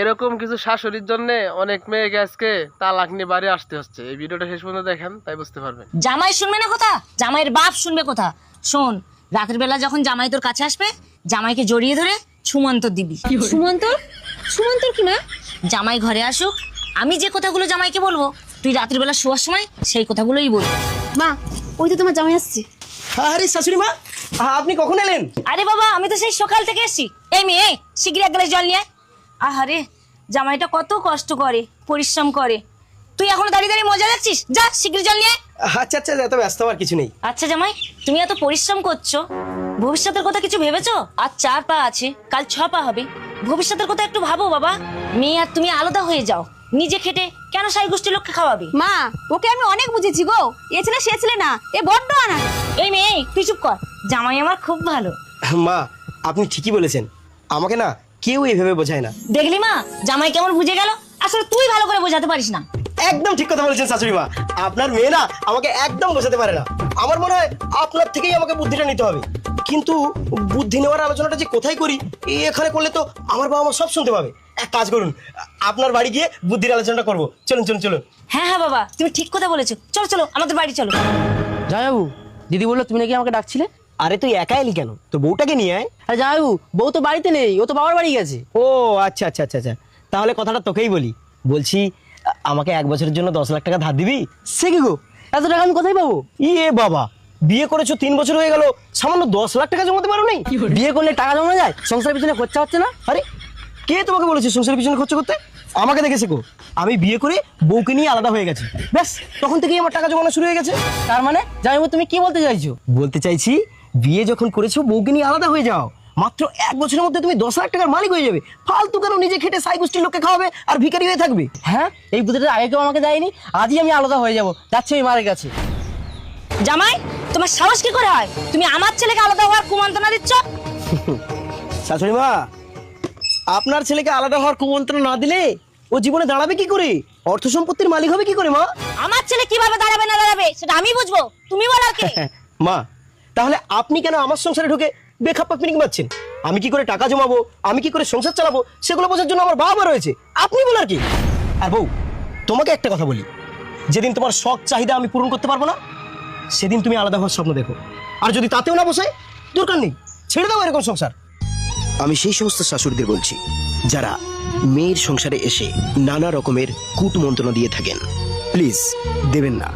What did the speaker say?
এরকম কিছু শাশুড়ির জন্য অনেক মেয়েকে আজকে তালাক নিয়ে বাড়ি আসতে হচ্ছে। এই ভিডিওটা শেষ পর্যন্ত দেখেন, তাই বুঝতে পারবেন। জামাই শুনবে না কথা, জামাইয়ের বাপ শুনবে কথা। শোন, রাতের বেলা যখন জামাই তোর কাছে আসবে, জামাইকে জড়িয়ে ধরে ছুমন্তর দিবি। সুমন্তর? সুমন্তর কি মা? জামাই ঘরে আসুক, আমি যে কথাগুলো জামাইকে বলবো, তুই রাতের বেলা শোয়ার সময় সেই কথাগুলোই বলবি। মা, ওই তো তোমার জামাই আসছে। আরে শাশুড়ি মা, আপনি কখন এলেন? আরে বাবা, আমি তো সেই সকাল থেকে এসেছি। এই মেয়ে, শিগগির এক গ্লাস জল নিয়ে আয়। আহারে, জামাইটা কত কষ্ট করে, পরিশ্রম করে, তুই এখনো দাঁড়িয়ে দাঁড়িয়ে মজা যাচ্ছিস? যা শিগগির জল নিয়ে আয়। আচ্ছা আচ্ছা, এত ব্যস্ত হওয়ার কিছু নেই। আচ্ছা জামাই, তুমি এত পরিশ্রম করছো, ভবিষ্যতের কথা কিছু ভেবেছো? আজ 4 পা আছে, কাল 6 পা হবে, ভবিষ্যতের কথা একটু ভাবো বাবা। মেয়ে আর তুমি আলাদা হয়ে যাও, নিজে খেটে কেন সাই গোষ্ঠীর লোককে খাওয়াবে? মা, ওকে আমি অনেক বুঝেছি গো, এ ছেলে সে ছেলে না, এ বড্ড আনা। এই মেয়ে, তুই চুপ কর, জামাই আমার খুব ভালো। মা, আপনি ঠিকই বলেছেন, আমাকে না কেউ এইভাবে বোঝায় না। দেখলি মা, জামাই কেমন বুঝে গেল? আসলে তুই ভালো করে বোঝাতে পারিস না। একদম ঠিক কথা বলেছেন শাশুড়ি মা, আপনার মেয়ে না আমাকে একদম বোঝাতে পারে না। আমার মনে হয় আপনার থেকেই আমাকে বুদ্ধিটা নিতে হবে। কিন্তু বুদ্ধি নেওয়ার আলোচনাটা যে কোথায় করি, এখানে করলে তো আমার বাবা মা সব শুনতে পাবে। এক কাজ করুন, আপনার বাড়ি গিয়ে বুদ্ধির আলোচনাটা করবো। চলুন চলুন চলুন। হ্যাঁ হ্যাঁ বাবা, তুমি ঠিক কথা বলেছো, চলো চলো আমাদের বাড়ি চলো। জামাইবাবু, দিদি বললো তুমি নাকি আমাকে ডাকছিলে? আরে তুই একা এলি কেন? তো বউটাকে নিয়ে আয়। আরে জামাইবাবু, বউ তো বাড়িতে নেই, ও তো বাবার বাড়ি গেছে। ও আচ্ছা আচ্ছা আচ্ছা আচ্ছা, তাহলে কথাটা তোকেই বলি। বলছি, আমাকে 1 বছরের জন্য 10 লাখ টাকা ধার দিবি? সে কি গো, এত টাকা আমি কোথায় পাবো? ইয়ে বাবা, বিয়ে করেছো 3 বছর হয়ে গেল, সামান্য 10 লাখ টাকা জমাতে পারো নি? বিয়ে করলে টাকা জমা যায়, সংসারের পিছনে খরচা হচ্ছে না? আরে কে তোমাকে বলেছে সংসারের পিছনে খরচ করতে? আমাকে দেখেছে গো, আমি বিয়ে করে বউকে নিয়ে আলাদা হয়ে গেছি, ব্যাস তখন থেকেই আমার টাকা জমানো শুরু হয়ে গেছে। তার মানে জামাইবাবু তুমি কি বলতে চাইছো? বলতে চাইছি, বিয়ে যখন করেছো বউকে নিয়ে আলাদা হয়ে যাও, মাত্র 1 বছরের মধ্যে তুমি 10 লাখ টাকার মালিক হয়ে যাবে। ফালতু কেন নিজে খেটে সাই গোষ্ঠীর লোককে খাওয়াবে আর ভিখারি হয়ে থাকবে? হ্যাঁ, এই বুদ্ধিটা আগে কেউ আমাকে দেয়নি, আজই আমি আলাদা হয়ে যাবো, যাচ্ছি আমি মারের কাছে। জামাই, তোমার সাহস কি করে হয়? তুমি আমার ছেলেকে আলাদা হওয়ার কুমন্ত্রণা দিচ্ছ? শাশুড়ি মা, আপনার ছেলেকে আলাদা হওয়ার কুমন্ত্রণা না দিলে ও জীবনে দাঁড়াবে কি করে? অর্থ সম্পত্তির মালিক হবে কি করে মা? আমার ছেলে কিভাবে দাঁড়াবে না দাঁড়াবে সেটা আমি বুঝবো, তুমি বলো আর কি? মা, তাহলে আপনি কেন আমার সংসারে ঢুকে বেখাপ্পা পিনিক মারছেন? আমি কি করে টাকা জমাবো, আমি কি করে সংসার চালাবো, সেগুলো বোঝার জন্য আমার বাবা মা রয়েছে, আপনি বলার কি? আর বউ, তোমাকে একটা কথা বলি, যেদিন তোমার শখ চাহিদা আমি পূরণ করতে পারবো না, সেদিন তুমি আলাদা হওয়ার স্বপ্ন দেখো। আর যদি তাতেও না বসে, দরকার নেই, ছেড়ে দাও এরকম সংসার। আমি সেই সমস্ত শাশুড়িদের বলছি যারা মেয়ের সংসারে এসে নানা রকমের কূটমন্ত্রণা দিয়ে থাকেন। প্লিজ দেবেন না।